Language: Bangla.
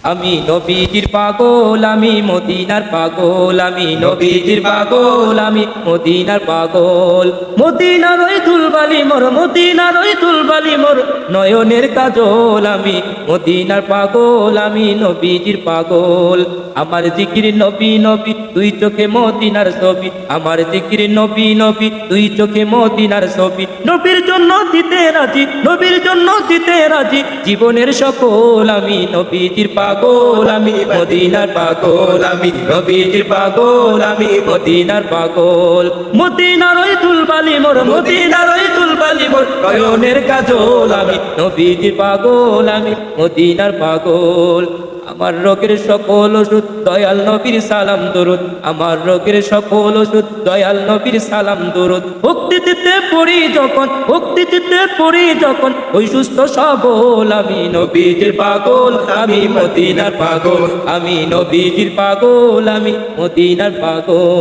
আমি নবীজির পাগল, আমি মদিনার পাগল, আমি নবীজির পাগল, আমি মদিনার পাগল। মদিনার ওই দুলবালি মোর, মদিনার ওই দুলবালি মোর নয়নের কাজল। আমি মদিনার পাগল, আমি নবীজির পাগল। আমার জিকির নবী নবী, দুই চোখে মদিনার ছবি। আমার জিকির নবী নবী, দুই চোখে মদিনার ছবি। নবীর জন্য দিতে রাজি, নবীর জন্য দিতে রাজি জীবনের সকল। আমি নবীজির পাগল, আমি মদিনার পাগল, আমি নবীজির পাগল, আমি মদিনার পাগল। মদিনার ওই দুলবালি মোর, মদিনার ওই দুলবালি মোর নয়নের কাজল। আমি নবীজির পাগল, আমি মদিনার পাগল। আমার রোগের সকল ওষুধ দয়াল নবীর সালাম দরুদ। আমার রোগের সকল ওষুধ দয়াল নবীর সালাম দরুদ। ভক্তি দিতে পড়ি যখন, ভক্তি দিতে পড়ি যখন ওই সুস্থ সবল। আমি নবীজির পাগল, আমি মদিনার পাগল, আমি নবীজির পাগল, আমি মদিনার পাগল।